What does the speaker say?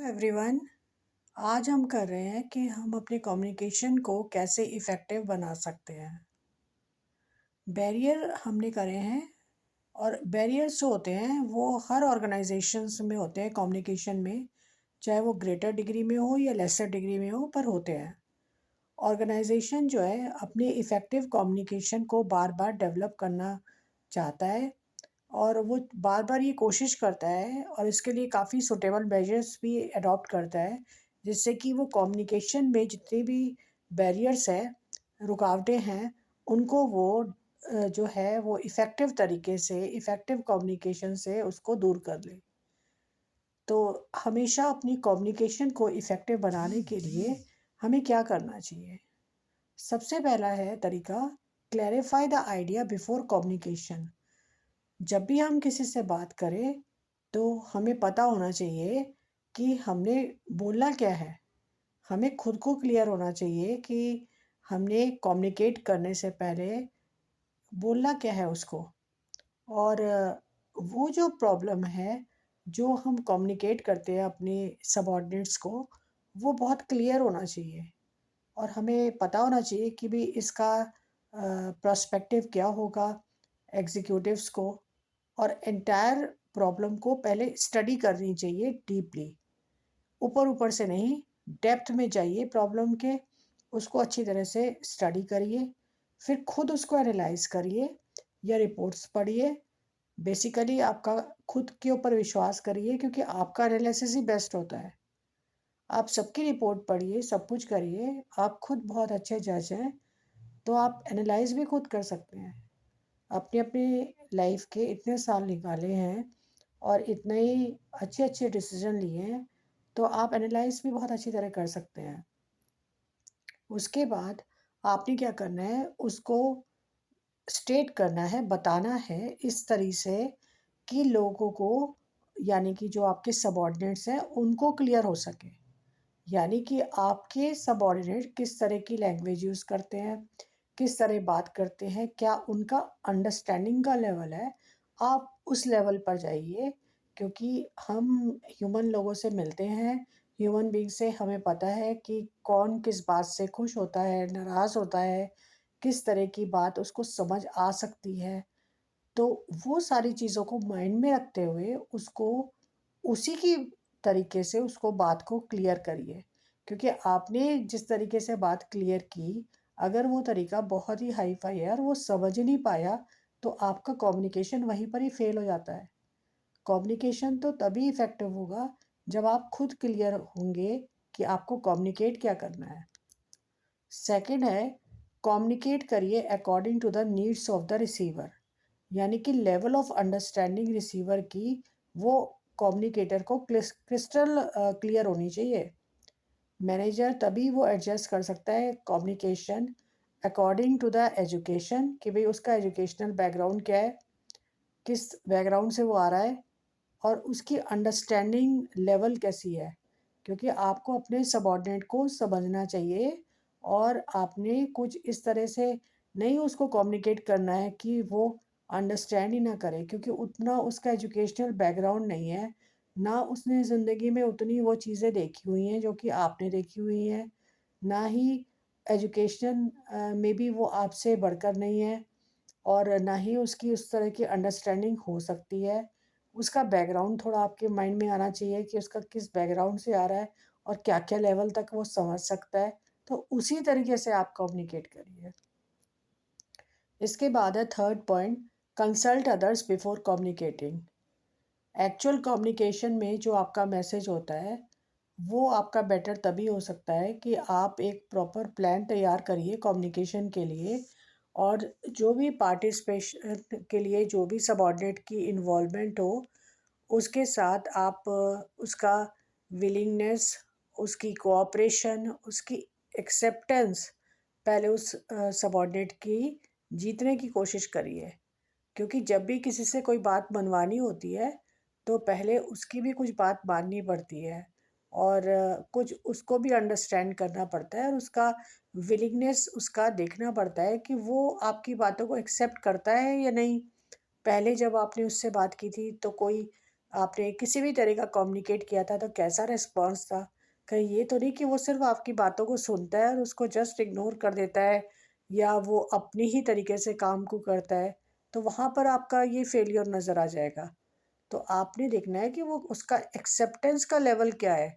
Everyone. आज हम कर रहे हैं कि हम अपने कम्युनिकेशन को कैसे इफ़ेक्टिव बना सकते हैं। बैरियर हमने करे हैं और बैरियर्स जो होते हैं वो हर ऑर्गेनाइजेशंस में होते हैं कम्युनिकेशन में, चाहे वो ग्रेटर डिग्री में हो या लेसर डिग्री में हो, पर होते हैं। ऑर्गेनाइजेशन जो है अपने इफ़ेक्टिव कम्युनिकेशन को बार बार डेवलप करना चाहता है और वो बार बार ये कोशिश करता है और इसके लिए काफ़ी सूटेबल मेजर्स भी अडॉप्ट करता है, जिससे कि वो कम्युनिकेशन में जितनी भी बैरियर्स हैं, रुकावटें हैं, उनको वो जो है वो इफ़ेक्टिव तरीके से इफ़ेक्टिव कम्युनिकेशन से उसको दूर कर ले। तो हमेशा अपनी कम्युनिकेशन को इफ़ेक्टिव बनाने के लिए हमें क्या करना चाहिए? सबसे पहला है तरीका, clarify the idea before communication. जब भी हम किसी से बात करें तो हमें पता होना चाहिए कि हमने बोलना क्या है। हमें खुद को क्लियर होना चाहिए कि हमने कम्युनिकेट करने से पहले बोलना क्या है उसको। और वो जो प्रॉब्लम है, जो हम कम्युनिकेट करते हैं अपने सबऑर्डिनेट्स को, वो बहुत क्लियर होना चाहिए और हमें पता होना चाहिए कि भई इसका पर्सपेक्टिव क्या होगा एग्ज़ीक्यूटिव्स को। और एंटायर प्रॉब्लम को पहले स्टडी करनी चाहिए डीपली, ऊपर-ऊपर से नहीं, डेप्थ में जाइए प्रॉब्लम के, उसको अच्छी तरह से स्टडी करिए, फिर खुद उसको एनालाइज़ करिए या रिपोर्ट्स पढ़िए। बेसिकली आपका खुद के ऊपर विश्वास करिए क्योंकि आपका एनालिसिस ही बेस्ट होता है। आप सबकी रिपोर्ट पढ़िए, सब कुछ करिए, आप खुद बहुत अच्छे जज हैं, तो आप एनालाइज़ भी खुद कर सकते हैं। अपनी-अपनी लाइफ़ के इतने साल निकाले हैं और इतने ही अच्छे-अच्छे डिसीज़न लिए हैं, तो आप एनालाइज़ भी बहुत अच्छी तरह कर सकते हैं। उसके बाद आपने क्या करना है, उसको स्टेट करना है, बताना है इस तरी से कि लोगों को, यानी कि जो आपके सबऑर्डिनेट्स हैं, उनको क्लियर हो सके। यानी कि आपके सबऑर्डिनेट किस तरह की लैंग्वेज यूज़ करते हैं, किस तरह बात करते हैं, क्या उनका अंडरस्टैंडिंग का लेवल है, आप उस लेवल पर जाइए। क्योंकि हम ह्यूमन लोगों से मिलते हैं, ह्यूमन बीइंग से हमें पता है कि कौन किस बात से खुश होता है, नाराज़ होता है, किस तरह की बात उसको समझ आ सकती है। तो वो सारी चीज़ों को माइंड में रखते हुए उसको उसी की तरीके से उसको बात को क्लियर करिए। क्योंकि आपने जिस तरीके से बात क्लियर की, अगर वो तरीका बहुत ही हाई-फ़ाई है और वो समझ ही नहीं पाया, तो आपका कम्युनिकेशन वहीं पर ही फ़ेल हो जाता है। कम्युनिकेशन तो तभी इफ़ेक्टिव होगा जब आप खुद क्लियर होंगे कि आपको कम्युनिकेट क्या करना है। सेकंड है, कम्युनिकेट करिए according to the needs of the receiver. यानी कि लेवल ऑफ अंडरस्टैंडिंग रिसीवर की, वो कम्युनिकेटर को क्रिस्टल क्लियर होनी चाहिए। मैनेजर तभी वो एडजस्ट कर सकता है communication according to the education, कि भाई उसका एजुकेशनल बैकग्राउंड क्या है, किस बैकग्राउंड से वो आ रहा है और उसकी अंडरस्टैंडिंग लेवल कैसी है। क्योंकि आपको अपने सबऑर्डिनेट को समझना चाहिए और आपने कुछ इस तरह से नहीं उसको कम्युनिकेट करना है कि वो अंडरस्टैंड ही ना करे, क्योंकि उतना उसका एजुकेशनल बैकग्राउंड नहीं है, ना उसने ज़िंदगी में उतनी वो चीज़ें देखी हुई हैं जो कि आपने देखी हुई हैं, ना ही एजुकेशन में भी वो आपसे बढ़कर नहीं है और ना ही उसकी उस तरह की अंडरस्टैंडिंग हो सकती है। उसका बैकग्राउंड थोड़ा आपके माइंड में आना चाहिए कि उसका किस बैकग्राउंड से आ रहा है और क्या-क्या लेवल तक वो समझ सकता है। तो उसी तरीके से आप कम्युनिकेट करिए। इसके बाद है third point, consult others before communicating. Actual communication में जो आपका मैसेज होता है, वो आपका बेटर तभी हो सकता है कि आप एक प्रॉपर प्लान तैयार करिए कम्युनिकेशन के लिए। और जो भी पार्टिसिपेशन के लिए जो भी सबऑर्डिनेट की इन्वॉल्वमेंट हो, उसके साथ आप उसका विलिंगनेस, उसकी कोऑपरेशन, उसकी एक्सेप्टेंस पहले उस सबऑर्डिनेट की जीतने की कोशिश करिए। क्योंकि जब भी किसी से कोई बात मनवानी होती है, तो पहले उसकी भी कुछ बात माननी पड़ती है और कुछ उसको भी अंडरस्टैंड करना पड़ता है और उसका विलिंगनेस उसका देखना पड़ता है कि वो आपकी बातों को एक्सेप्ट करता है या नहीं। पहले जब आपने उससे बात की थी तो कोई आपने किसी भी तरह का कम्युनिकेट किया था तो कैसा रिस्पॉन्स था? कहीं ये तो नहीं कि वो सिर्फ़ आपकी बातों को सुनता है और उसको जस्ट इग्नोर कर देता है या वो अपनी ही तरीके से काम को करता है, तो वहाँ पर आपका ये फेल्योर नज़र आ जाएगा। तो आपने देखना है कि वो उसका एक्सेप्टेंस का लेवल क्या है?